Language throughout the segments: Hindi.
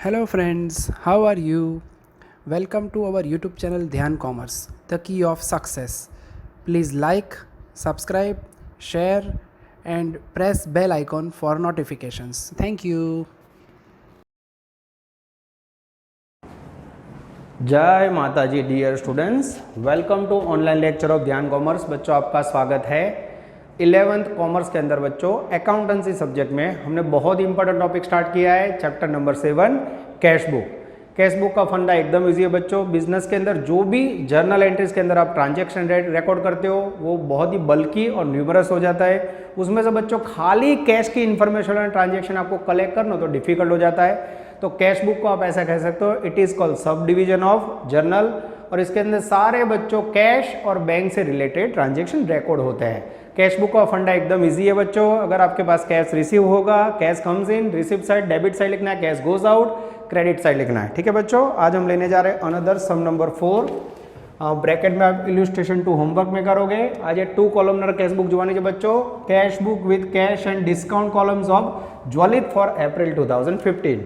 Hello friends, how are you? Welcome to our YouTube channel Dhyan Commerce, the key of success. Please like, subscribe, share and press bell icon for notifications. Thank you. जय माता जी dear students, welcome to online lecture of Dhyan commerce. बच्चों आपका स्वागत है 11th कॉमर्स के अंदर। बच्चों अकाउंटेंसी सब्जेक्ट में हमने बहुत इंपॉर्टेंट टॉपिक स्टार्ट किया है, chapter number 7 cash book. Cash book का फंडा एकदम इजी है बच्चों। बिजनेस के अंदर जो भी जर्नल एंट्रीज के अंदर आप ट्रांजैक्शन रिकॉर्ड करते हो वो बहुत ही बल्कि और न्यूमरस हो जाता है। उसमें से बच्चों खाली कैश की इंफॉर्मेशन और ट्रांजैक्शन आपको कलेक्ट करना तो डिफिकल्ट हो जाता है। तो कैश बुक को आप ऐसा कह सकते हो, it is called sub division of journal, और इसके अंदर सारे बच्चों कैश और बैंक से रिलेटेड ट्रांजैक्शन रिकॉर्ड होते हैं। कैश बुक का फंडा एकदम इजी है बच्चों। अगर आपके पास कैश रिसीव होगा, कैश कम्स इन, रिसिप्ट साइड डेबिट साइड लिखना है, cash goes out credit side लिखना है। ठीक है बच्चों, आज हम लेने जा रहे हैं अनदर सम नंबर 4। ब्रैकेट में आप इल्यूस्ट्रेशन 2 होमवर्क में करोगे। आज ये 2 कॉलमनर कैश बुक जो है बच्चों, cash book with cash and discount columns of Jwalit for April 2015।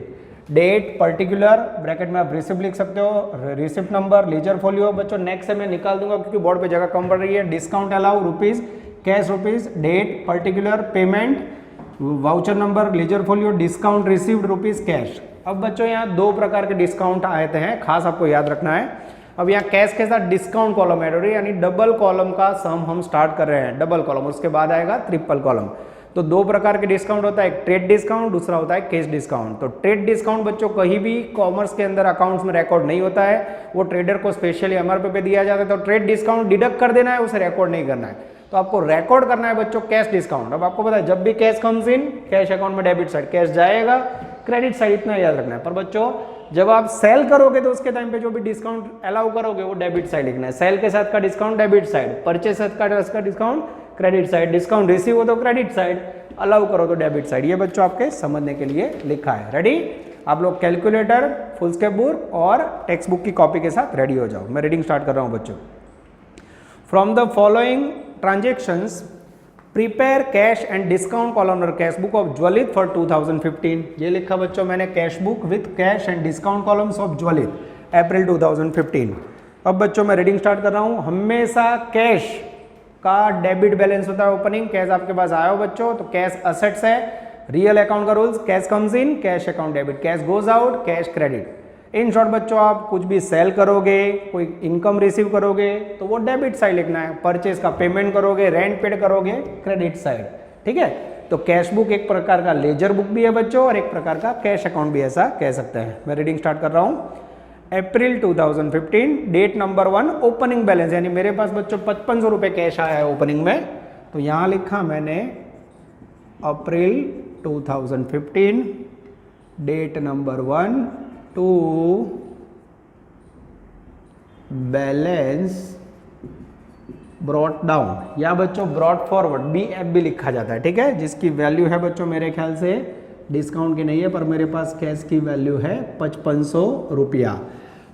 Date particular bracket में आप रिसिप्ट लिख सकते हो, रिसिप्ट नंबर, लेजर फोलियो। बच्चों नेक्स्ट से मैं निकाल दूंगा क्योंकि बोर्ड पे जगह कम पड़ रही है। Discount allow rupees, cash rupees, date particular, payment, voucher number, ledger folio, discount received rupees, cash. अब बच्चों यहाँ 2 प्रकार के डिस्काउंट आए हैं, खास आपको याद रखना है। अब यहाँ कैश के साथ डिस्काउंट कॉलम ऐड हो रही है, यानी डबल कॉलम का सम हम स्टार्ट कर रहे हैं। डबल कॉलम, उसके बाद आएगा ट्रिपल कॉलम। तो 2 प्रकार के डिस्काउंट होता है, एक ट्रेड डिस्काउंट, दूसरा होता है कैश डिस्काउंट। तो ट्रेड डिस्काउंट बच्चों कहीं भी कॉमर्स के अंदर अकाउंट्स में रिकॉर्ड नहीं होता है, वो ट्रेडर को स्पेशली एमआरपी पे दिया जाता है। तो ट्रेड डिस्काउंट डिडक्ट कर देना है, उसे रिकॉर्ड नहीं करना है। तो आपको रिकॉर्ड करना है बच्चों कैश डिस्काउंट। अब आपको पता है जब भी cash comes in, cash account में डेबिट साइड कैश जाएगा, क्रेडिट साइड इतना याद रखना है। पर बच्चों जब आप सेल करोगे तो उसके टाइम पे जो भी डिस्काउंट अलाउ करोगे वो डेबिट साइड लिखना है। सेल के साथ का डिस्काउंट डेबिट साइड, परचेस का discount credit side, discount receive हो तो क्रेडिट साइड, अलाउ करो तो डेबिट साइड। ये बच्चों आपके समझने के लिए लिखा है। रेडी? आप लोग कैलकुलेटर, फुल स्केप बुक और टेक्स्ट बुक की कॉपी के साथ रेडी हो जाओ। मैं रीडिंग स्टार्ट कर रहा हूं बच्चों। From the following transactions prepare cash and discount columnar cash book of Jwalit for 2015। ये लिखा बच्चों मैंने, cash book with cash and discount columns of Jwalit April 2015। अब बच्चों मैं रीडिंग स्टार्ट कर रहा हूं। हमेशा कैश का डेबिट बैलेंस होता है ओपनिंग। कैश आपके पास आया हो बच्चों तो कैश असेट्स है। रियल अकाउंट का rules, cash comes in, cash account debit, cash goes out, cash credit. In short बच्चों आप कुछ भी सेल करोगे, कोई इनकम रिसीव करोगे तो वो डेबिट साइड लिखना है। परचेज का पेमेंट करोगे, रेंट पेड करोगे, क्रेडिट साइड। ठीक है, तो कैश बुक एक प्रकार का लेजर बुक भी है बच्चों और एक प्रकार का कैश अकाउंट भी, ऐसा कह सकते हैं। मैं रीडिंग स्टार्ट कर रहा हूँ। अप्रैल 2015, डेट नंबर 1, ओपनिंग बैलेंस, यानी मेरे पास बच्चों 5500 रुपये कैश आया है ओपनिंग में। तो यहाँ लिखा मैंने April 2015, date number 1 to balance brought down, या बच्चों ब्रॉट फॉरवर्ड, BF भी लिखा जाता है। ठीक है, जिसकी वैल्यू है बच्चों मेरे ख्याल से डिस्काउंट की नहीं है पर मेरे पास कैश की वैल्यू है 5500 रुपया।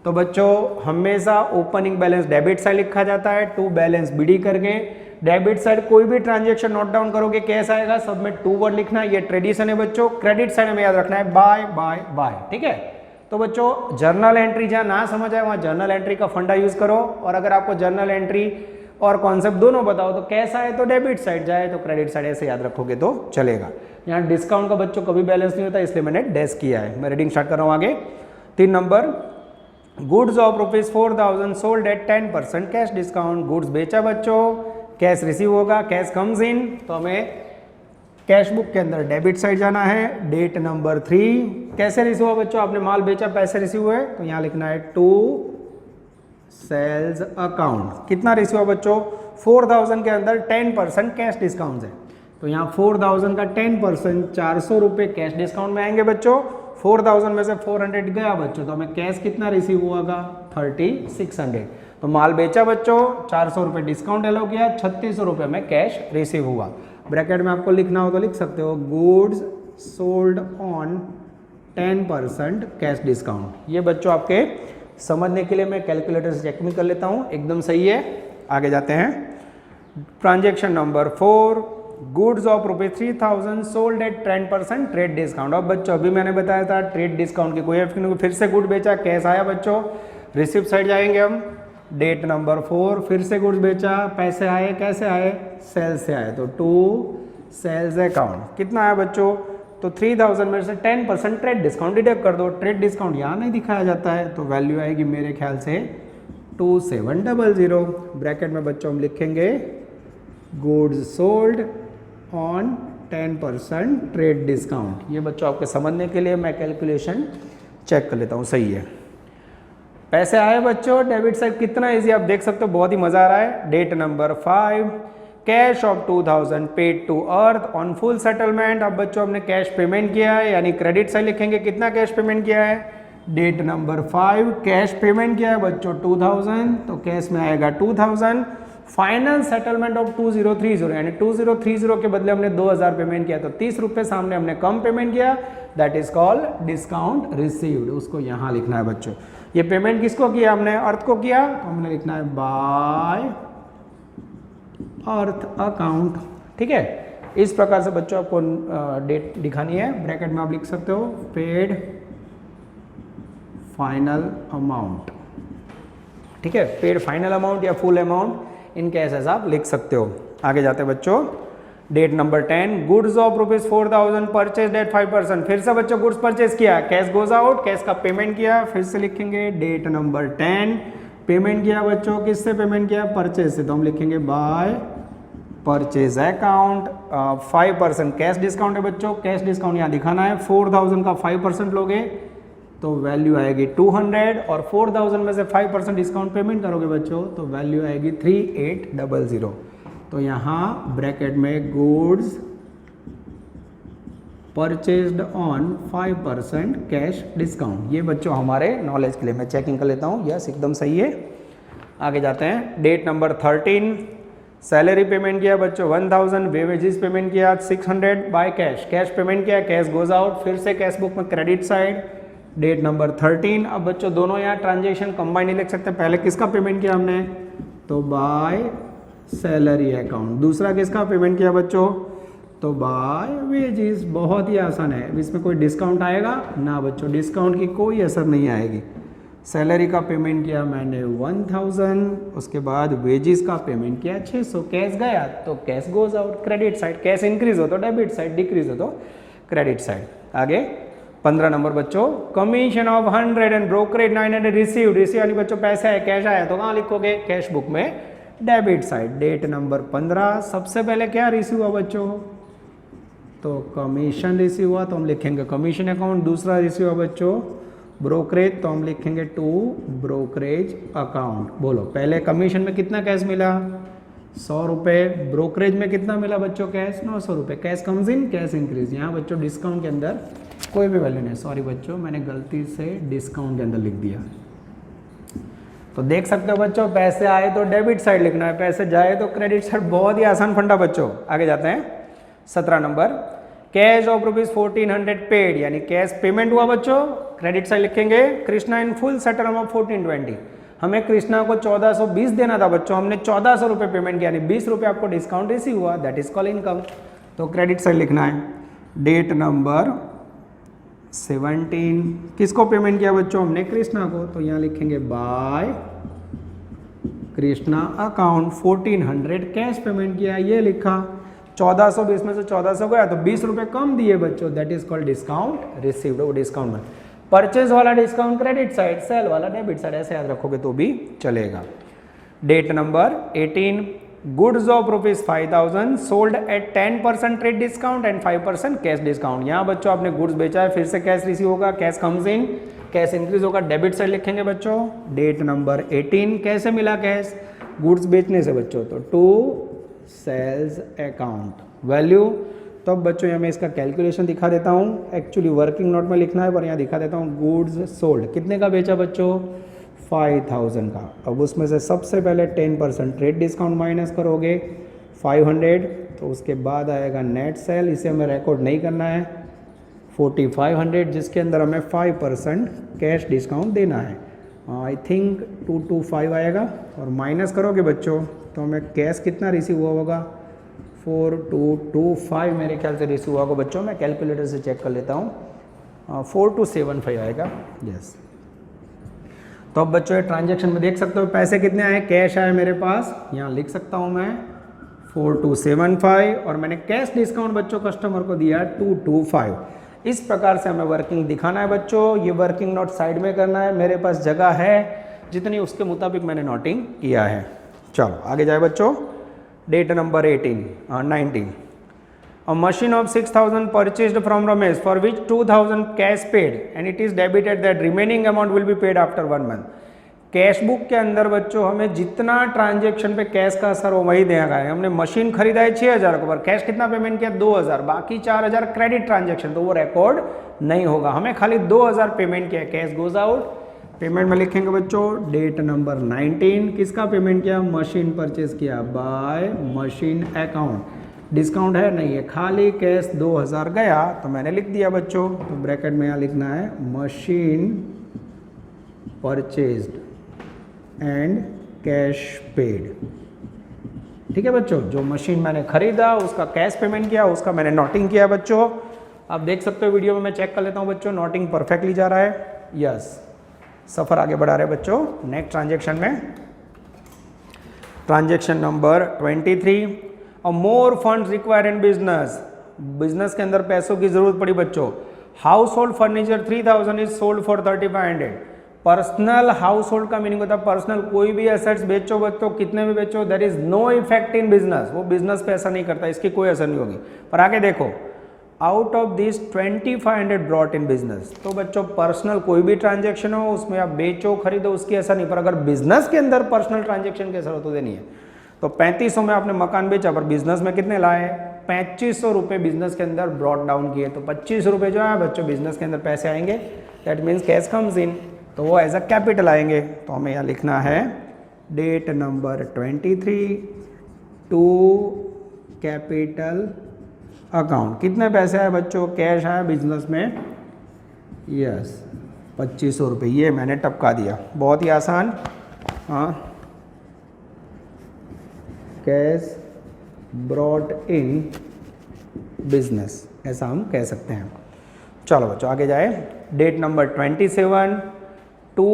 तो बच्चों हमेशा ओपनिंग बैलेंस डेबिट साइड लिखा जाता है, टू बैलेंस BD करके। डेबिट साइड कोई भी ट्रांजैक्शन नोट डाउन करोगे कैश आएगा, सब में 2 वर्ड लिखना है, ये ट्रेडिशन है बच्चों। क्रेडिट साइड हमें याद रखना है बाय बाय बाय। ठीक है, तो बच्चों जर्नल एंट्री जहां ना समझ आए वहां जर्नल एंट्री का फंडा यूज करो, और अगर आपको जर्नल एंट्री और कॉन्सेप्ट दोनों बताओ तो कैश आए तो डेबिट साइड, जाए तो क्रेडिट साइड, ऐसे याद रखोगे तो चलेगा। यहाँ डिस्काउंट का बच्चों कभी बैलेंस नहीं होता, इसलिए मैंने डैश किया है। मैं रीडिंग स्टार्ट कर रहा हूँ आगे। 3 number, goods of ₹4000 sold at 10% cash discount. Goods बेचा बच्चों, कैश रिसीव होगा, कैश कम्स इन, तो हमें कैश बुक के अंदर डेबिट साइड जाना है। डेट नंबर 3, कैसे रिसीव हुआ बच्चों, आपने माल बेचा, पैसे रिसीव हुए, तो यहाँ लिखना है टू सेल्स अकाउंट। कितना रिसीव हुआ बच्चों, 4000 के अंदर 10% कैश डिस्काउंट है, तो यहाँ 4000 का 10% 400 रुपये कैश डिस्काउंट में आएंगे बच्चों। 4000 में से 400 गया बच्चों, तो हमें कैश कितना रिसीव हुआ, 3600। तो माल बेचा बच्चों, 400 रुपये डिस्काउंट अलाउ किया, 3600 रुपये में कैश रिसीव हुआ। ब्रैकेट में आपको लिखना हो तो लिख सकते हो, goods sold on 10% cash discount. ये बच्चों आपके समझने के लिए मैं कैलकुलेटर से चेक भी कर लेता हूँ, एकदम सही है। आगे जाते हैं। Transaction number 4, goods of ₹3000 sold at 10% trade discount. अब बच्चों अभी मैंने बताया था ट्रेड डिस्काउंट की कोई एफ नहीं, फिर से गुड बेचा, कैश आया बच्चों, रिसिप्ट साइड जाएंगे हम। डेट नंबर 4 फिर से गुड्स बेचा, पैसे आए, कैसे आए, सेल्स से आए, तो टू सेल्स अकाउंट कितना आया बच्चों, तो 3000 में से 10% ट्रेड डिस्काउंट डिडक्ट कर दो। ट्रेड डिस्काउंट यहाँ नहीं दिखाया जाता है, तो वैल्यू आएगी मेरे ख्याल से 2700। ब्रैकेट में बच्चों हम लिखेंगे goods sold on 10% trade discount. ये बच्चों आपके समझने के लिए मैं कैलकुलेशन चेक कर लेता हूँ, सही है। पैसे आए बच्चों, डेबिट साइड कितना इजी आप देख सकते हो, बहुत ही मजा आ रहा है। Date number 5 cash of 2000 paid to Arth on full settlement. अब बच्चों हमने कैश पेमेंट किया है, यानी क्रेडिट साइड लिखेंगे कितना कैश पेमेंट किया है। डेट नंबर 5 कैश पेमेंट किया है बच्चों 2000, तो कैश में आएगा 2000। फाइनल सेटलमेंट ऑफ 2030, यानी 2030 के बदले हमने 2000 पेमेंट किया, तो 30 रुपये सामने हमने कम पेमेंट किया, that is called discount received. उसको यहाँ लिखना है बच्चों। ये पेमेंट किसको किया हमने, अर्थ को किया, तो हमने लिखना है बाय अर्थ अकाउंट। ठीक है, इस प्रकार से बच्चों आपको डेट दिखानी है। ब्रैकेट में आप लिख सकते हो पेड फाइनल अमाउंट। ठीक है, पेड फाइनल अमाउंट या फुल अमाउंट इन केसेस आप लिख सकते हो। आगे जाते हैं बच्चों, date number 10 goods of ₹4000 purchase at 5%। फिर से बच्चों गुड्स परचेज किया, कैश गोज आउट, कैश का पेमेंट किया, फिर से लिखेंगे डेट नंबर 10 पेमेंट किया बच्चों, किससे पेमेंट किया, परचेज से, तो हम लिखेंगे by purchase account. 5% cash discount है बच्चों, कैश डिस्काउंट यहाँ दिखाना है। 4000 का 5% लोगे तो वैल्यू आएगी 200, और 4000 में से 5% डिस्काउंट पेमेंट करोगे बच्चों तो वैल्यू आएगी 3800। तो यहाँ ब्रैकेट में goods purchased on 5% cash discount. ये बच्चों हमारे नॉलेज के लिए मैं चेकिंग कर लेता हूँ, यस एकदम सही है। आगे जाते हैं, डेट नंबर 13 सैलरी पेमेंट किया बच्चों 1000, वेजेस पेमेंट किया 600 बाय कैश, कैश पेमेंट किया, कैश गोज आउट, फिर से कैश बुक में क्रेडिट साइड। डेट नंबर 13, अब बच्चों दोनों यहाँ ट्रांजेक्शन कंबाइन नहीं लिख सकते, पहले किसका पेमेंट किया हमने, तो बाय सैलरी अकाउंट। दूसरा किसका पेमेंट किया बच्चों, तो बाय वेजेस। बहुत ही आसान है, इसमें कोई डिस्काउंट आएगा ना बच्चों, डिस्काउंट की कोई असर नहीं आएगी। सैलरी का पेमेंट किया मैंने 1000, उसके बाद वेजेस का पेमेंट किया 600, कैश गया तो cash goes out credit side, cash increase हो तो डेबिट साइड, डिक्रीज हो तो क्रेडिट साइड। आगे 15 नंबर बच्चों, commission of 100 and brokerage 900 received. Receive यानी बच्चों पैसे आए, कैश आया, तो कहाँ लिखोगे, कैश बुक में डेबिट साइड। डेट नंबर 15 सबसे पहले क्या रिसीव हुआ बच्चों, तो कमीशन रिसीव हुआ, तो हम लिखेंगे कमीशन अकाउंट। दूसरा रिसीव हुआ बच्चों ब्रोकरेज, तो हम लिखेंगे टू ब्रोकरेज अकाउंट। बोलो पहले कमीशन में कितना कैश मिला, 100 रुपये, ब्रोकरेज में कितना मिला बच्चों कैश, 900 रुपये। Cash comes in, cash increase. यहाँ बच्चों डिस्काउंट के अंदर कोई भी वैल्यू नहीं, सॉरी बच्चों मैंने गलती से डिस्काउंट के अंदर लिख दिया। तो देख सकते हो बच्चों, पैसे आए तो डेबिट साइड लिखना है, पैसे जाए तो क्रेडिट साइड। बहुत ही आसान फंडा बच्चों। आगे जाते हैं, 17 नंबर, कैश ऑफ ₹1400 पेड, यानी कैश पेमेंट हुआ बच्चों, क्रेडिट साइड लिखेंगे। Krishna in full settle of 1420, हमें कृष्णा को 1420 देना था बच्चों, हमने 1400 रुपये पेमेंट किया, यानी 20 रुपये आपको डिस्काउंट रिसीव हुआ, दैट इज कॉल इनकम, तो क्रेडिट साइड लिखना है। डेट नंबर 17 किसको पेमेंट किया बच्चों, हमने कृष्णा को, तो यहाँ लिखेंगे by Krishna account. 1400 cash payment किया, ये लिखा। 1420 में से 1400 गया तो 20 रुपये कम दिए बच्चों, that is called discount received. वो डिस्काउंट में परचेज वाला डिस्काउंट क्रेडिट साइड, सेल वाला डेबिट साइड, ऐसे याद रखोगे तो भी चलेगा। Date number 18 goods of ₹5000 sold at 10% trade discount and 5% cash discount. यहाँ बच्चों आपने गुड्स बेचा है, फिर से कैश रिसीव होगा, cash comes in, cash increase होगा, डेबिट साइड लिखेंगे बच्चों। डेट नंबर 18 कैसे मिला कैश, गुड्स बेचने से बच्चों, तो टू सेल्स अकाउंट। वैल्यू तो अब बच्चों यहाँ मैं इसका कैलकुलेशन दिखा देता हूँ, एक्चुअली वर्किंग नोट में लिखना है पर यहाँ दिखा देता हूँ। गुड्स सोल्ड कितने का बेचा बच्चों, 5000 का। अब उसमें से सबसे पहले 10% ट्रेड डिस्काउंट माइनस करोगे 500, तो उसके बाद आएगा नेट सेल, इसे हमें रिकॉर्ड नहीं करना है, 4500, जिसके अंदर हमें 5% कैश डिस्काउंट देना है। आई थिंक 225 आएगा, और माइनस करोगे बच्चों तो हमें कैश कितना रिसीव हुआ होगा 4225 मेरे ख्याल से रिसीव हुआ को बच्चों, मैं कैलकुलेटर से चेक कर लेता हूँ। 4275 आएगा, यस। तो अब बच्चों ये ट्रांजेक्शन में देख सकते हो पैसे कितने आए, कैश आए मेरे पास, यहाँ लिख सकता हूँ मैं 4275 और मैंने कैश डिस्काउंट बच्चों कस्टमर को दिया 225। इस प्रकार से हमें वर्किंग दिखाना है बच्चों, ये वर्किंग नोट साइड में करना है, मेरे पास जगह है जितनी उसके मुताबिक मैंने नोटिंग किया है। चलो आगे जाए बच्चों, date number 19। A machine of 6,000 purchased from Ramesh for which 2,000 cash paid and it is debited that remaining amount will be paid after 1 month। Cash book के अंदर बच्चों हमें जितना ट्रांजेक्शन पे कैश का असर हो वही देगा है। हमने मशीन खरीदा है 6,000 को, पर कैश कितना पेमेंट किया 2,000, बाकी 4,000 क्रेडिट ट्रांजेक्शन, तो वो रिकॉर्ड नहीं होगा। हमें खाली 2,000 पेमेंट किया, कैश गोज आउट। पेमेंट में लिखेंगे बच्चों डेट नंबर 19, किसका पेमेंट किया, मशीन परचेज किया बाय मशीन अकाउंट। डिस्काउंट है नहीं है, खाली कैश 2,000 गया तो मैंने लिख दिया बच्चों। तो ब्रैकेट में यहाँ लिखना है machine purchased and cash paid. ठीक है बच्चों, जो मशीन मैंने खरीदा उसका कैश पेमेंट किया, उसका मैंने नोटिंग किया बच्चों। आप देख सकते हो वीडियो में, मैं चेक कर लेता हूँ बच्चों, नोटिंग परफेक्टली जा रहा है, यस। सफ़र आगे बढ़ा रहे बच्चों। नेक्स्ट ट्रांजेक्शन में, ट्रांजेक्शन नंबर 23, और मोर funds require in business. Business के अंदर पैसों की जरूरत पड़ी बच्चों। House hold furniture 3,000 is sold for 3,500। Personal house hold का मीनिंग होता है पर्सनल कोई भी एसेट्स बेचो बच्चों, कितने भी बेचो, there is no effect in business, वो बिजनेस पे ऐसा नहीं करता, इसकी कोई असर नहीं होगी। पर आगे देखो, out of this 2,500 brought in business. तो बच्चों पर्सनल कोई भी ट्रांजेक्शन हो उसमें आप बेचो खरीदो उसकी असर नहीं, पर अगर बिजनेस के अंदर पर्सनल ट्रांजेक्शन की असर हो तो देनी है। तो 3500 में आपने मकान बेचा, पर बिजनेस में कितने लाए, 2,500 रुपये बिजनेस के अंदर ब्रॉट डाउन किए, तो 25 रुपये जो है बच्चों बिजनेस के अंदर पैसे आएंगे, दैट मीन्स कैश कम्स इन, तो वो एज अ कैपिटल आएंगे। तो हमें यहाँ लिखना है date number 23 to capital account. कितने पैसे आए बच्चों, कैश आया बिजनेस में, यस 2,500 रुपये, ये मैंने टपका दिया, बहुत ही आसान। हाँ, कैश ब्रॉट इन बिजनेस, ऐसा हम कह सकते हैं। चलो बच्चों आगे जाए, डेट नंबर 27 टू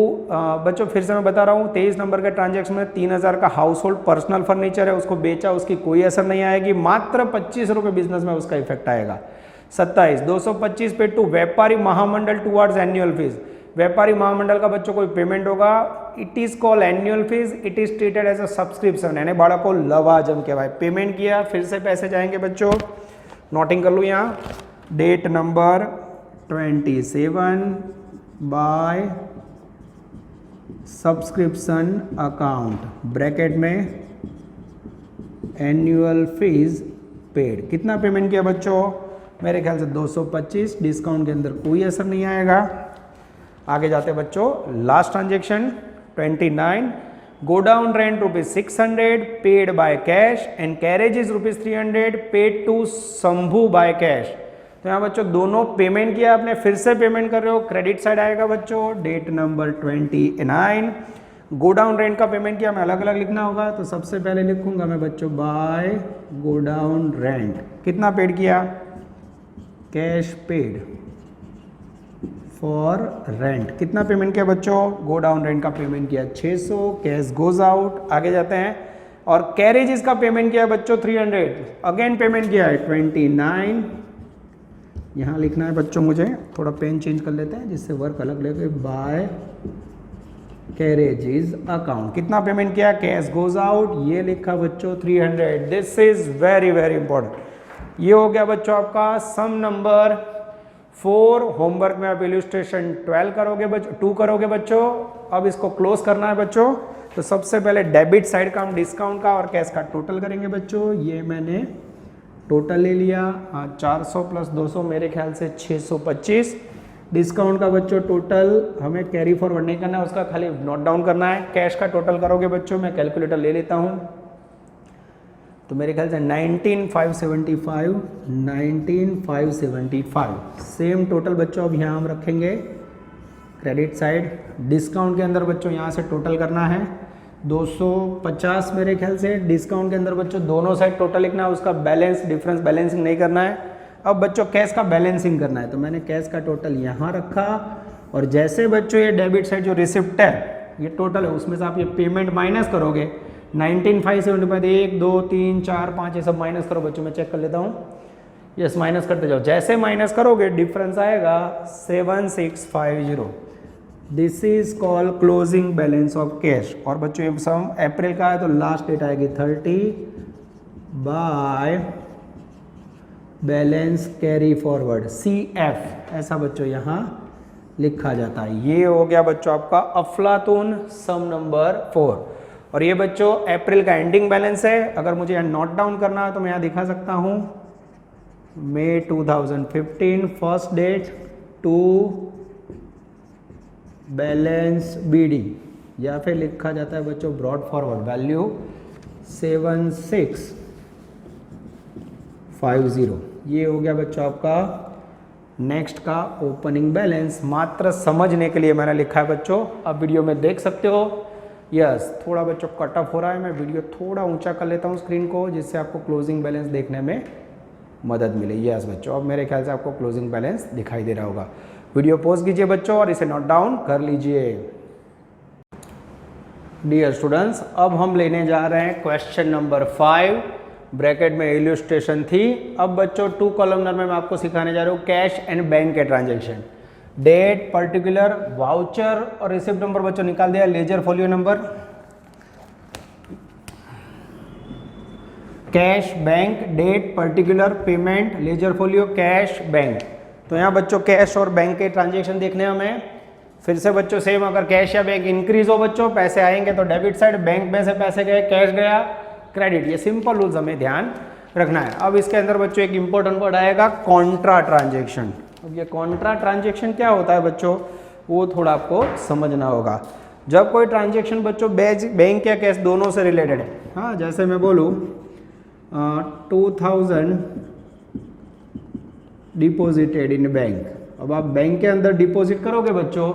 बच्चों फिर से मैं बता रहा हूँ 23 नंबर के ट्रांजैक्शन में 3,000 का हाउस होल्ड पर्सनल फर्नीचर है, उसको बेचा, उसकी कोई असर नहीं आएगी, मात्र 25 रुपये बिजनेस में उसका इफेक्ट आएगा। 27 225 पे टू व्यापारी महामंडल टुवर्ड्स एनुअल फीस। व्यापारी महामंडल का बच्चों कोई पेमेंट होगा, it is called annual fees, it is treated as a subscription, यानी बाड़ा को लवाजम के भाई पेमेंट किया, फिर से पैसे जाएंगे बच्चों। नोटिंग कर लूँ यहाँ, date number 27 by subscription account, bracket में एनुअल फीस पेड। कितना पेमेंट किया बच्चों, मेरे ख्याल से 225, डिस्काउंट के अंदर कोई असर नहीं आएगा। आगे जाते बच्चों, last transaction 29, godown rent ₹600 paid by cash and carriage ₹300 paid to Shambhu by cash. तो यहाँ बच्चों दोनों पेमेंट किया आपने, फिर से पेमेंट कर रहे हो, क्रेडिट साइड आएगा बच्चों। Date number 29, godown rent का पेमेंट किया, मैं अलग अलग लिखना होगा, तो सबसे पहले लिखूंगा मैं बच्चों बाय गो डाउन रेंट। कितना पेड किया, कैश पेड फॉर रेंट। कितना पेमेंट किया बच्चों, गो डाउन रेंट का पेमेंट किया 600, कैश गोज आउट। आगे जाते हैं, और कैरेज का पेमेंट किया बच्चों 300, अगेन पेमेंट किया है 29। यहाँ लिखना है बच्चों, मुझे थोड़ा पेन चेंज कर लेते हैं जिससे वर्क अलग लगे, बाय कैरेजेस अकाउंट। कितना पेमेंट किया, कैश गोज आउट, ये लिखा बच्चों 300। This is very very important. ये हो गया बच्चों आपका सम नंबर 4। होमवर्क में आप इलस्ट्रेशन 2 करोगे बच्चों। अब इसको क्लोज करना है बच्चों, तो सबसे पहले डेबिट साइड का हम डिस्काउंट का और कैश का टोटल करेंगे बच्चों। ये मैंने टोटल ले लिया, 400 प्लस 200 मेरे ख्याल से 625। डिस्काउंट का बच्चों टोटल हमें कैरी फॉरवर्ड नहीं करना है, उसका खाली नोट डाउन करना है। कैश का टोटल करोगे बच्चों, मैं कैलकुलेटर ले लेता हूँ, तो मेरे ख्याल से 19,575 सेम टोटल बच्चों। अब यहाँ हम रखेंगे क्रेडिट साइड। डिस्काउंट के अंदर बच्चों यहाँ से टोटल करना है, 250 मेरे ख्याल से। डिस्काउंट के अंदर बच्चों दोनों साइड टोटल लिखना है, उसका बैलेंस डिफरेंस बैलेंसिंग नहीं करना है। अब बच्चों कैश का बैलेंसिंग करना है, तो मैंने कैश का टोटल यहाँ रखा और जैसे बच्चों ये डेबिट साइड जो रिसिप्ट है ये टोटल है, उसमें से आप ये पेमेंट माइनस करोगे 19,575 1 2 3 4 5 ये सब माइनस करो बच्चों, मैं चेक कर लेता हूँ। यस, माइनस करते जाओ, जैसे माइनस करोगे डिफरेंस आएगा 7650। This is called closing balance of cash. और बच्चों ये सम अप्रैल का है तो लास्ट डेट आएगी 30 by balance carry forward CF, ऐसा बच्चों यहाँ लिखा जाता है। ये हो गया बच्चों आपका अफलातून सम नंबर 4। और ये बच्चों अप्रैल का एंडिंग बैलेंस है। अगर मुझे यहाँ नोट डाउन करना है तो मैं यहाँ दिखा सकता हूँ May 2015 first date to balance BD, या फिर लिखा जाता है बच्चों ब्रॉड फॉरवर्ड वैल्यू 7650। ये हो गया बच्चों आपका नेक्स्ट का ओपनिंग बैलेंस। मात्र समझने के लिए मैंने लिखा है बच्चों, आप वीडियो में देख सकते हो। यस, थोड़ा बच्चों कट ऑफ हो रहा है, मैं वीडियो थोड़ा ऊंचा कर लेता हूँ स्क्रीन को, जिससे आपको क्लोजिंग बैलेंस देखने में मदद मिले। यस बच्चों, अब मेरे ख्याल से आपको क्लोजिंग बैलेंस दिखाई दे रहा होगा। वीडियो पॉज कीजिए बच्चों और इसे नोट डाउन कर लीजिए। डियर स्टूडेंट्स, अब हम लेने जा रहे हैं क्वेश्चन नंबर 5। ब्रैकेट में इल्यूस्ट्रेशन थी। अब बच्चों 2 कॉलमनर में मैं आपको सिखाने जा रहा हूँ कैश एंड बैंक के ट्रांजेक्शन। डेट, पर्टिकुलर, वाउचर और रिसिप्ट नंबर बच्चों निकाल दिया। Ledger folio number, cash, bank, date, particular, payment, ledger folio, cash, bank. तो यहाँ बच्चों कैश और बैंक के ट्रांजेक्शन देखने हमें। फिर से बच्चों सेम, अगर कैश या बैंक इंक्रीज हो बच्चों, पैसे आएंगे तो डेबिट साइड, बैंक में से पैसे गए, कैश गया, क्रेडिट। ये सिंपल रूल्स हमें ध्यान रखना है। अब इसके अंदर बच्चों एक इंपॉर्टेंट वर्ड आएगा कॉन्ट्रा ट्रांजेक्शन। अब ये कॉन्ट्रा ट्रांजेक्शन क्या होता है बच्चों, वो थोड़ा आपको समझना होगा। जब कोई ट्रांजेक्शन बच्चों बैंक या कैश दोनों से रिलेटेड है, हाँ, जैसे मैं बोलूँ 2000 डिपॉजिटेड इन बैंक। अब आप बैंक के अंदर डिपॉजिट करोगे बच्चों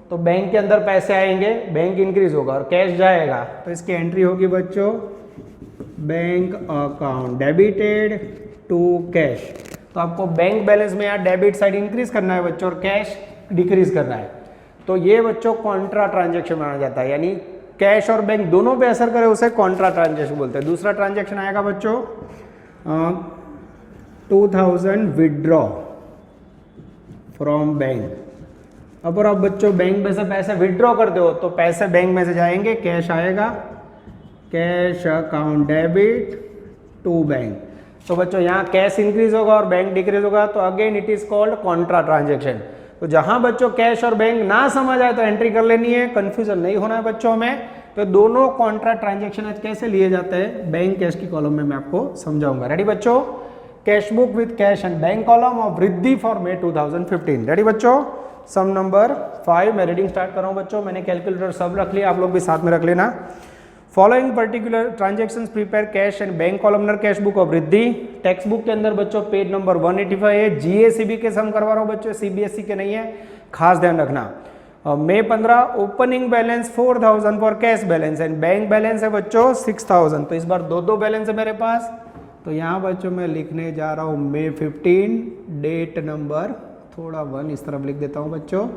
तो बैंक के अंदर पैसे आएंगे, बैंक इंक्रीज होगा और कैश जाएगा, तो इसकी एंट्री होगी बच्चों bank account debited to cash. तो आपको बैंक बैलेंस में यहाँ डेबिट साइड इंक्रीज करना है बच्चों और कैश डिक्रीज करना है। तो ये बच्चों कॉन्ट्रा ट्रांजेक्शन माना जाता है, यानी कैश और बैंक दोनों पे असर करे उसे कॉन्ट्रा ट्रांजेक्शन बोलते हैं। दूसरा ट्रांजेक्शन आएगा बच्चों 2000 विड्रॉ फ्रॉम बैंक। अब और आप बच्चों बैंक में से पैसे विड्रॉ करते हो तो पैसे बैंक में से जाएंगे, कैश आएगा, cash account debit to bank. तो बच्चों यहाँ कैश इंक्रीज होगा और बैंक डिक्रीज होगा, तो again it is called Contra transaction. तो जहां बच्चों कैश और बैंक ना समझ आए तो एंट्री कर लेनी है, कंफ्यूजन नहीं होना है बच्चों में। तो दोनों कॉन्ट्रा ट्रांजेक्शन कैसे लिए जाते हैं बैंक कैश की कॉलम में मैं आपको समझाऊंगा। रेडी बच्चों? Cash book with cash and bank column of वृद्धि फॉर May 2015। रेडी बच्चों? सम नंबर 5 मैं रीडिंग स्टार्ट कर रहा हूं बच्चों। मैंने कैलकुलेटर सब रख लिया, आप लोग भी साथ में रख लेना। Following particular transactions prepare cash and bank columnar cash book of वृद्धि। टेक्स्ट बुक के अंदर बच्चों पेज नंबर 185 है। GACB के सम करवा रहा हूं बच्चों, CBSE के नहीं है, खास ध्यान रखना। May 15 opening balance 4000 for cash balance and bank balance है बच्चों 6000। तो इस बार दो बैलेंस है मेरे पास। तो यहाँ बच्चों मैं लिखने जा रहा हूँ May 15 डेट नंबर थोड़ा 1 इस तरफ लिख देता हूँ बच्चों।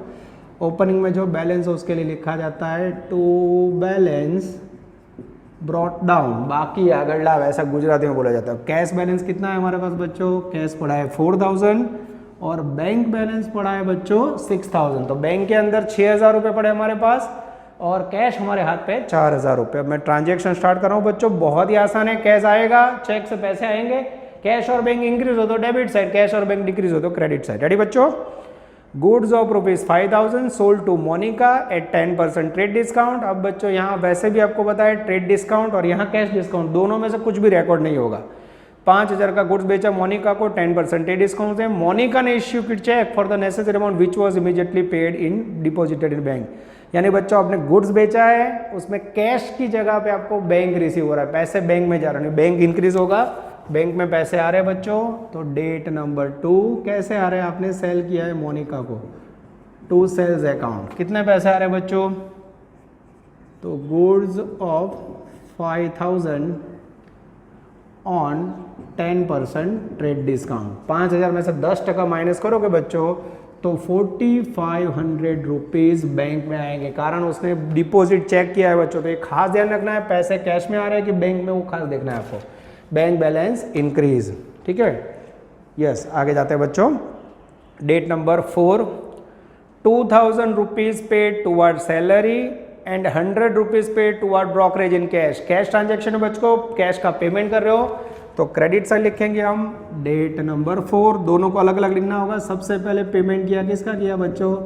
ओपनिंग में जो बैलेंस है उसके लिए लिखा जाता है टू बैलेंस ब्रॉट डाउन, बाकी आगड़ला वैसा गुजराती में बोला जाता है। कैश बैलेंस कितना है हमारे पास बच्चों? कैश पड़ा है 4000 और बैंक बैलेंस पड़ा है बच्चों 6000। तो बैंक के अंदर 6000 रुपये पड़े हमारे पास और कैश हमारे हाथ पे 4000 रुपये। अब मैं ट्रांजेक्शन स्टार्ट कर रहा हूँ बच्चों, बहुत ही आसान है। कैश आएगा, चेक से पैसे आएंगे, कैश और बैंक इंक्रीज हो तो डेबिट साइड, कैश और बैंक डिक्रीज हो तो क्रेडिट साइड। रेडी बच्चों? Goods of ₹5000 sold to Monika at 10% trade discount. अब बच्चों यहाँ वैसे भी आपको बताया ट्रेड डिस्काउंट और यहाँ कैश डिस्काउंट, दोनों में से कुछ भी रिकॉर्ड नहीं होगा। 5000 का गुड्स बेचा मोनिका को, 10% ट्रेड डिस्काउंट है। मोनिका ने इश्यू की cheque for the necessary amount which was immediately paid in deposited in bank. यानी बच्चों आपने गुड्स बेचा है, उसमें कैश की जगह पे आपको बैंक रिसीव हो रहा है, पैसे बैंक में जा रहे हैं, बैंक इंक्रीज होगा, बैंक में पैसे आ रहे हैं बच्चों। तो डेट नंबर 2 कैसे आ रहे हैं? आपने सेल किया है मोनिका को, टू सेल्स अकाउंट। कितने पैसे आ रहे हैं बच्चों? तो goods of 5000 on 10% trade discount. 5000 में से 10% माइनस करोगे बच्चों तो 4500 रुपीज़ बैंक में आएंगे। कारण उसने डिपॉजिट चेक किया है बच्चों, तो ये खास ध्यान रखना है, पैसे कैश में आ रहे हैं कि बैंक में, वो खास देखना है आपको। बैंक बैलेंस इंक्रीज, ठीक है। यस, आगे जाते हैं बच्चों। Date number 4, 2000 rupees paid toward salary and 100 rupees paid toward brokerage in cash. Cash transaction है बच्चों, कैश का पेमेंट कर रहे हो तो क्रेडिट साइड लिखेंगे हम। डेट नंबर 4, दोनों को अलग अलग लिखना होगा। सबसे पहले पेमेंट किया किसका किया बच्चों?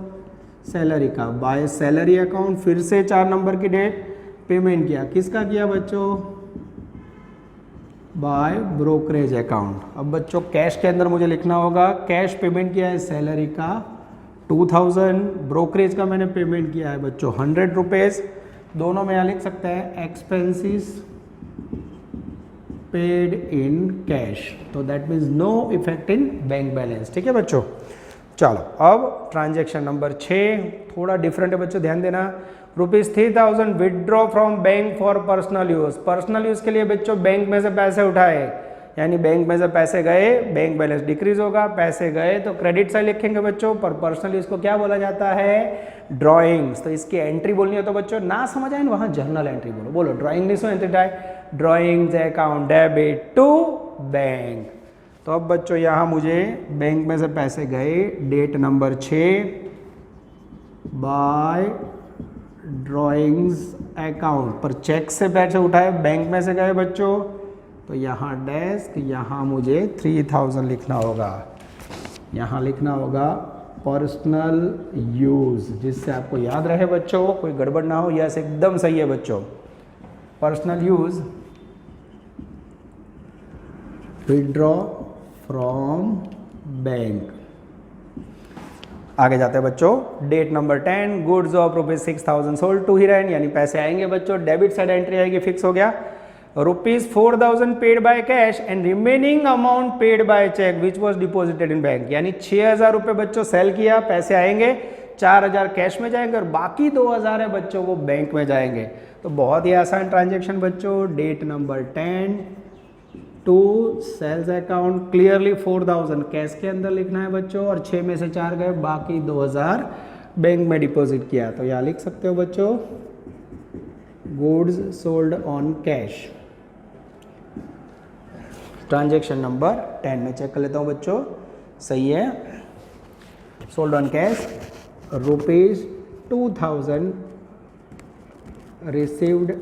सैलरी का, बाय सैलरी अकाउंट। फिर से 4 नंबर की डेट पेमेंट किया किसका किया बच्चों? By brokerage account. अब बच्चों कैश के अंदर मुझे लिखना होगा, कैश पेमेंट किया है सैलरी का 2000, ब्रोकरेज का मैंने पेमेंट किया है बच्चों 100 रुपीज़। दोनों में यहाँ लिख सकते हैं एक्सपेंसिस पेड इन कैश, तो that means no effect in bank balance, ठीक है बच्चों। चलो अब ट्रांजेक्शन नंबर 6 थोड़ा डिफरेंट है बच्चों, ध्यान देना। ₹3000 withdraw from bank for personal use. Personal use के लिए बच्चों बैंक में से पैसे उठाए, यानी बैंक में से पैसे गए, बैंक बैलेंस डिक्रीज होगा। पैसे गए तो क्रेडिट साइड लिखेंगे बच्चों, पर पर्सनल यूज़ को क्या बोला जाता है? ड्राइंग्स। तो इसकी एंट्री बोलनी है तो बच्चों ना समझ आए ना, वहाँ जर्नल एंट्री बोलो। बोलो ड्राइंग नहीं so entry drawings account debit to bank. तो अब बच्चों यहाँ मुझे बैंक में से पैसे गए, date number 6, by drawings account, पर चेक से पैसे उठाए बैंक में से गए बच्चों, तो यहाँ डेस्क, यहाँ मुझे 3000 लिखना होगा। यहाँ लिखना होगा पर्सनल यूज़, जिससे आपको याद रहे बच्चों, कोई गड़बड़ ना हो। यस, एकदम सही है बच्चों। Personal use withdraw from bank. आगे जाते हैं बच्चों। Date number 10, goods of ₹6000 sold to heroine, यानी पैसे आएंगे बच्चों, डेबिट साइड एंट्री आएगी, फिक्स हो गया। ₹4000 paid by cash and remaining amount paid by cheque which was deposited in bank, यानी 6000 रुपये बच्चों सेल किया, पैसे आएंगे, 4000 कैश में जाएंगे और बाकी 2000 है बच्चों वो बैंक में जाएंगे। तो बहुत ही आसान ट्रांजेक्शन बच्चों। Date number 10 to sales account, clearly 4000 cash के अंदर लिखना है बच्चों और 6 में से 4 गए, बाकी 2000 बैंक में डिपॉजिट किया। तो यहाँ लिख सकते हो बच्चों goods sold on cash. Transaction number 10 में चेक कर लेता हूँ बच्चों, सही है। Sold on cash ₹2000 received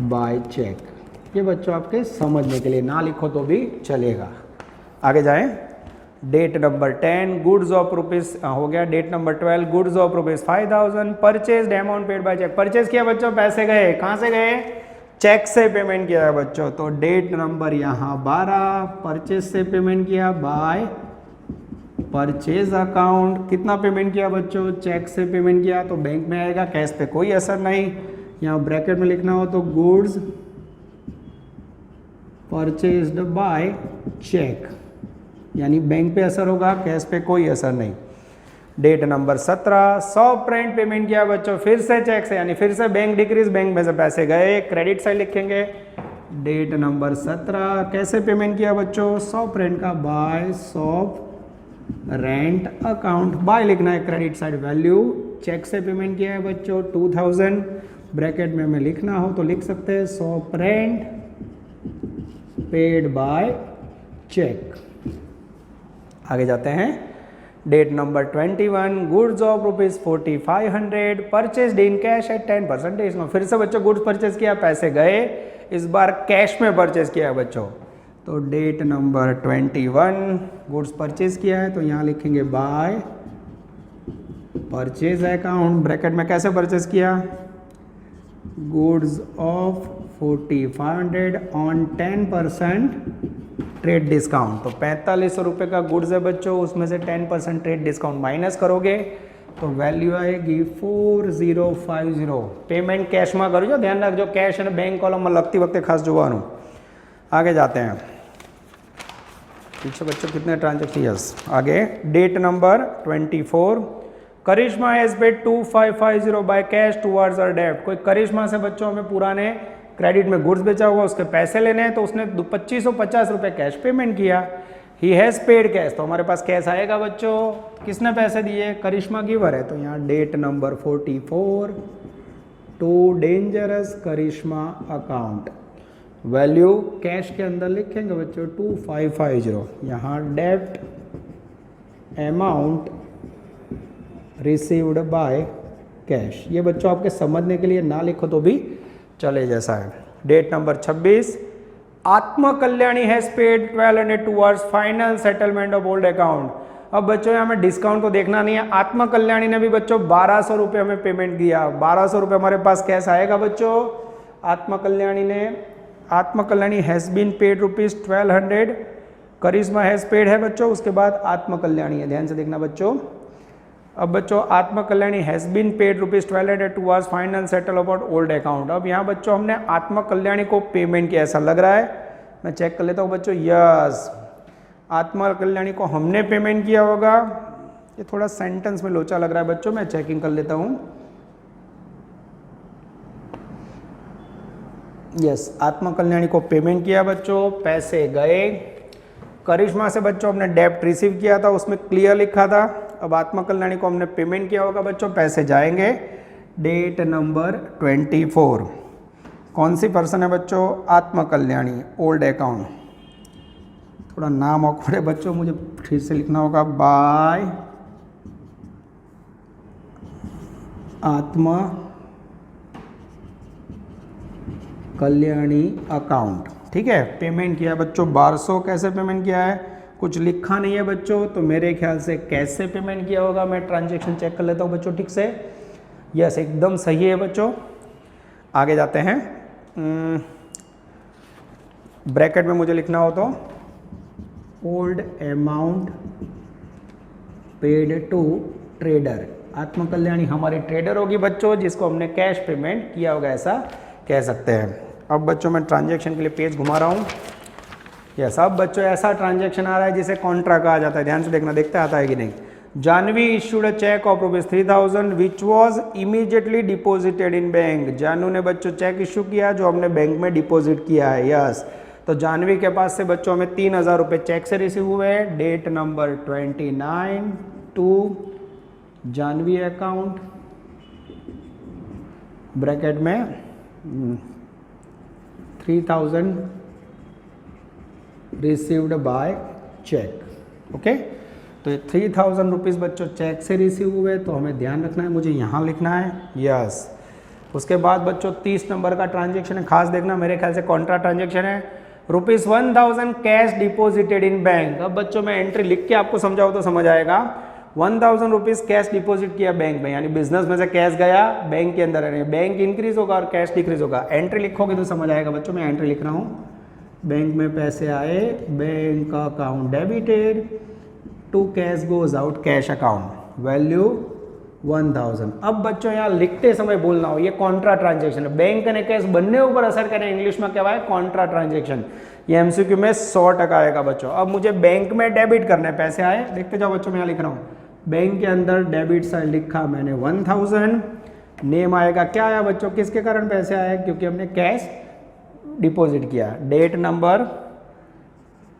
by cheque. ये बच्चों आपके समझने के लिए, ना लिखो तो भी चलेगा। आगे जाएं। Date number 10, goods of rupees हो गया। Date number 12, goods of ₹5000 purchase amount paid by cheque. Purchase किया बच्चों, पैसे गए, कहाँ से गए? चेक से पेमेंट किया है बच्चों। तो डेट नंबर यहाँ 12, परचेज से पेमेंट किया बाय परचेज अकाउंट। कितना पेमेंट किया बच्चों? चेक से पेमेंट किया, तो बैंक में आएगा, कैश पे कोई असर नहीं। यहाँ ब्रैकेट में लिखना हो तो गुड्स परचेज्ड बाय चेक, यानी बैंक पे असर होगा, कैश पे कोई असर नहीं। Date number 17, shop rent payment किया बच्चों, फिर से चेक से, यानी फिर से बैंक डिक्रीज, बैंक में से पैसे गए, क्रेडिट साइड लिखेंगे। डेट नंबर 17, कैसे पेमेंट किया बच्चों? सॉफ्ट रेंट का by shop rent account, by लिखना है, क्रेडिट साइड वैल्यू। चेक से पेमेंट किया है बच्चों 2000, ब्रैकेट में हमें लिखना हो तो लिख सकते हैं shop rent paid by cheque. आगे जाते हैं। Date number 21, goods of ₹4500 purchase in cash at 10% discount. फिर से बच्चों गुड्स परचेज किया, पैसे गए, इस बार कैश में परचेज किया बच्चों। तो डेट नंबर 21, गुड्स परचेज किया है, तो यहाँ लिखेंगे बाय परचेज अकाउंट, ब्रैकेट में कैसे परचेज किया? Goods of 4500 on 10% trade discount. तो 4500 रुपये का गुड्स है बच्चों, उसमें से 10% ट्रेड डिस्काउंट माइनस करोगे तो वैल्यू आएगी 4050। पेमेंट कैश में करो, ध्यान रखो कैश है बैंक कॉलम में लगती वक्त खास जोवानू। आगे जाते हैं। पीछे बच्चों कितने ट्रांजेक्शन? आगे date number 24, Karishma has paid 2550 by cash towards her डेब्ट। कोई करिश्मा से बच्चों हमें पुराने क्रेडिट में गुड्स बेचा हुआ, उसके पैसे लेने हैं, तो उसने 2550 रुपये कैश पेमेंट किया। ही हैज़ पेड कैश, तो हमारे पास कैश आएगा बच्चों। किसने पैसे दिए? करिश्मा गिवर है, तो यहाँ date number 44 to dangerous Karishma account. Value cash के अंदर लिखेंगे बच्चों 2550। यहाँ डेब्ट अमाउंट रिसीव्ड बाय कैश। ये बच्चों आपके समझने के लिए ना लिखो तो भी चले जैसा है। डेट नंबर 26, आत्मा Kalyani has paid 1200 towards final settlement of old account. अब बच्चों यहाँ हमें डिस्काउंट तो देखना नहीं है। आत्मा कल्याणी ने भी बच्चों 1200 रुपये हमें पेमेंट दिया। 1200 रुपये हमारे पास कैश आएगा बच्चों। Atma Kalyani has been paid ₹1200। Karishma has paid है बच्चों, उसके बाद आत्मा कल्याणी है। ध्यान से देखना बच्चों। अब बच्चों Atma Kalyani has been paid ₹1200 towards final settle about old account. अब यहाँ बच्चों हमने आत्मा कल्याणी को पेमेंट किया, ऐसा लग रहा है। मैं चेक कर लेता हूँ बच्चों। यस, आत्मा कल्याणी को हमने पेमेंट किया होगा। ये थोड़ा सेंटेंस में लोचा लग रहा है बच्चों, मैं चेकिंग कर लेता हूँ। यस, आत्मा कल्याणी को पेमेंट किया बच्चों, पैसे गए। करिश्मा से बच्चों हमने डेब्ट रिसीव किया था, उसमें क्लियर लिखा था। अब आत्मा कल्याणी को हमने पेमेंट किया होगा बच्चों, पैसे जाएंगे। डेट नंबर 24, कौन सी पर्सन है बच्चों? Atma Kalyani, old account. थोड़ा नाम ऑकवर्ड है बच्चों, मुझे फिर से लिखना होगा। बाय आत्मा कल्याणी अकाउंट। ठीक है, पेमेंट किया बच्चों 1200। कैसे पेमेंट किया है? कुछ लिखा नहीं है बच्चों, तो मेरे ख्याल से कैसे पेमेंट किया होगा। मैं ट्रांजैक्शन चेक कर लेता हूँ बच्चों ठीक से। यस, एकदम सही है बच्चों। आगे जाते हैं। ब्रैकेट में मुझे लिखना हो तो old amount paid to trader. Atma Kalyani हमारी ट्रेडर होगी बच्चों, जिसको हमने कैश पेमेंट किया होगा, ऐसा कह सकते हैं। अब बच्चों मैं ट्रांजैक्शन के लिए पेज घुमा रहा हूँ। यस, अब बच्चों ऐसा ट्रांजैक्शन आ रहा है जिसे कॉन्ट्रा कहा जाता है। ध्यान से देखना, देखते आता है कि नहीं। Janvi issued a cheque of ₹3000 which was immediately deposited in bank. Janu ने बच्चों चेक इशू किया जो हमने बैंक में डिपॉजिट किया है। यस, तो जानवी के पास से बच्चों हमें 3000 रुपये चेक से रिसीव हुए। Date number 29 to Janvi account, bracket में 3000 रिसीव्ड बाय चेक। ओके, तो 3000 रुपीज़ बच्चों चेक से रिसीव हुए, तो हमें ध्यान रखना है, मुझे यहाँ लिखना है। यस, उसके बाद बच्चों 30 नंबर का ट्रांजैक्शन है, खास देखना, मेरे ख्याल से कॉन्ट्रा ट्रांजैक्शन है। ₹1000 कैश डिपॉजिटेड इन बैंक। अब बच्चों मैं एंट्री लिख के आपको समझाऊँ तो समझ आएगा। 1000 रुपीज़ कैश डिपॉजिट किया बैंक में, यानी बिजनेस में से कैश गया बैंक के अंदर है। बैंक इंक्रीज होगा और कैश डिक्रीज होगा। एंट्री लिखोगे तो समझ आएगा बच्चों। मैं एंट्री लिख रहा हूँ। बैंक में पैसे आए, bank account debited to cash goes out cash account, value 1000। अब बच्चों यहाँ लिखते समय बोलना हो, ये कॉन्ट्रा ट्रांजैक्शन है। बैंक ने कैश बनने ऊपर असर करें, इंग्लिश में क्या है? Contra transaction. ये एमसीक्यू में 100% आएगा बच्चों। अब मुझे बैंक में डेबिट करने, पैसे आए, देखते जाओ बच्चों। मैं यहाँ लिख रहा हूँ, बैंक के अंदर डेबिट साइड लिखा मैंने 1000। नेम आएगा, क्या आया बच्चों? किसके कारण पैसे आए? क्योंकि हमने कैश डिपॉजिट किया। डेट नंबर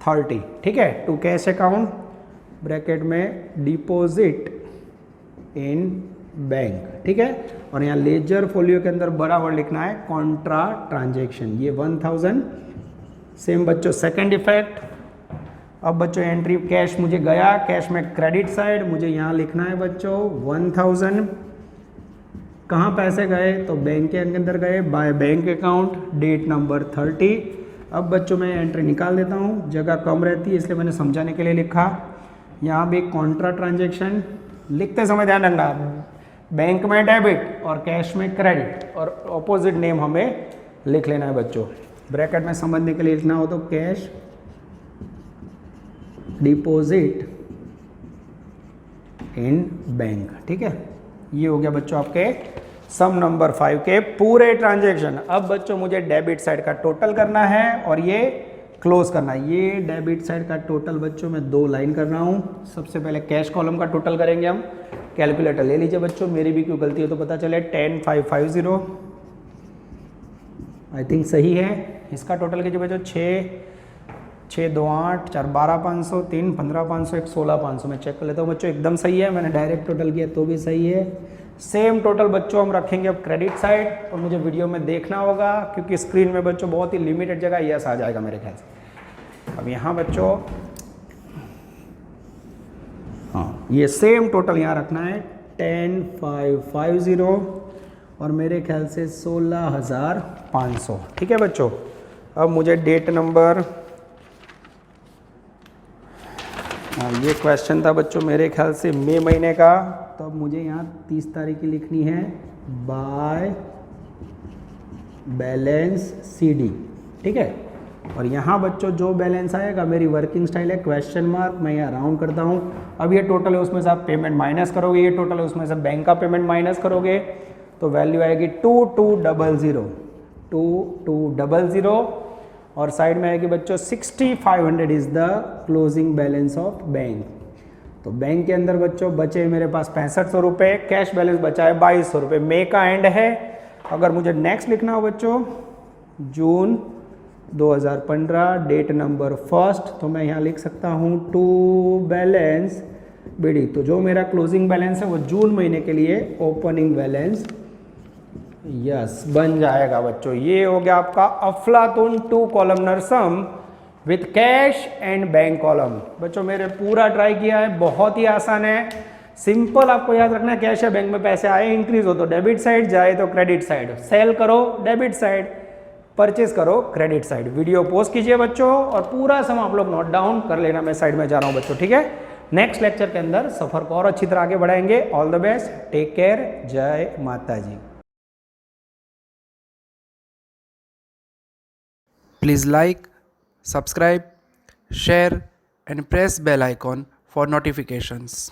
30, ठीक है, टू कैश अकाउंट, ब्रैकेट में डिपॉजिट इन बैंक। ठीक है, और यहाँ लेजर फोलियो के अंदर बड़ा वर्ड लिखना है कॉन्ट्रा ट्रांजैक्शन। ये 1000। सेम बच्चों सेकंड इफेक्ट। अब बच्चों एंट्री कैश मुझे गया, कैश में क्रेडिट साइड, मुझे यहाँ लिखना है बच्चों 1000। कहाँ पैसे गए? तो बैंक के अंदर गए, by bank account, date number 30। अब बच्चों मैं एंट्री निकाल देता हूँ, जगह कम रहती है इसलिए मैंने समझाने के लिए लिखा। यहाँ भी कॉन्ट्रा ट्रांजैक्शन, लिखते समय ध्यान रखना, बैंक में डेबिट और कैश में क्रेडिट, और ऑपोजिट नेम हमें लिख लेना है बच्चों। ब्रैकेट में समझने के लिए लिखना हो तो कैश डिपॉजिट इन बैंक। ठीक है, ये हो गया बच्चों आपके सम नंबर 5 के पूरे ट्रांजैक्शन। अब बच्चों मुझे डेबिट साइड का टोटल करना है और ये क्लोज करना है। ये डेबिट साइड का टोटल बच्चों मैं 2 लाइन कर रहा हूँ। सबसे पहले कैश कॉलम का टोटल करेंगे हम। कैलकुलेटर ले लीजिए बच्चों, मेरी भी क्यों गलती है तो पता चले। 10,550 आई थिंक सही है। इसका टोटल कीजिए बच्चों 6 2 8 4 12,500 3 15,500 1 16,500। मैं चेक कर लेता हूँ बच्चों, एकदम सही है। मैंने डायरेक्ट टोटल किया तो भी सही है। सेम टोटल बच्चों हम रखेंगे अब क्रेडिट साइड, और मुझे वीडियो में देखना होगा क्योंकि स्क्रीन में बच्चों बहुत ही लिमिटेड जगह यस आ जाएगा मेरे ख्याल से। अब यहाँ बच्चों हाँ, ये सेम टोटल यहाँ रखना है 10,550 और मेरे ख्याल से 16,500। ठीक है बच्चों। अब मुझे डेट नंबर, ये क्वेश्चन था बच्चों मेरे ख्याल से मई महीने का, तो अब मुझे यहाँ 30 तारीख की लिखनी है बाय बैलेंस CD। ठीक है। और यहाँ बच्चों जो बैलेंस आएगा, मेरी वर्किंग स्टाइल है क्वेश्चन मार्क, मैं यहाँ राउंड करता हूँ। अब ये टोटल है उसमें से आप पेमेंट माइनस करोगे, ये टोटल है उसमें से बैंक का पेमेंट माइनस करोगे, तो वैल्यू आएगी 2200 और साइड में आएगी बच्चों 6500 is the closing balance of bank. तो बैंक के अंदर बच्चों बचे मेरे पास 6500 रुपये, कैश बैलेंस बचा है 2200 रुपये। मई का एंड है। अगर मुझे नेक्स्ट लिखना हो बच्चों जून 2015 डेट नंबर 1, तो मैं यहाँ लिख सकता हूँ टू बैलेंस BD। तो जो मेरा क्लोजिंग बैलेंस है वो जून महीने के लिए ओपनिंग बैलेंस यस बन जाएगा बच्चों। ये हो गया आपका अफलातून 2 columnar sum with cash and bank column. बच्चों मेरे पूरा ट्राई किया है, बहुत ही आसान है, सिंपल। आपको याद रखना है कैश या बैंक में पैसे आए इंक्रीज हो तो डेबिट साइड, जाए तो क्रेडिट साइड। सेल करो डेबिट साइड, परचेज करो क्रेडिट साइड। वीडियो पोस्ट कीजिए बच्चों और पूरा सम आप लोग नोट डाउन कर लेना। मैं साइड में जा रहा हूँ बच्चों। ठीक है। नेक्स्ट लेक्चर के अंदर सफर को और अच्छी तरह आगे बढ़ाएंगे। All the best, take care, जय माता जी। Please like, subscribe, share and press bell icon for notifications.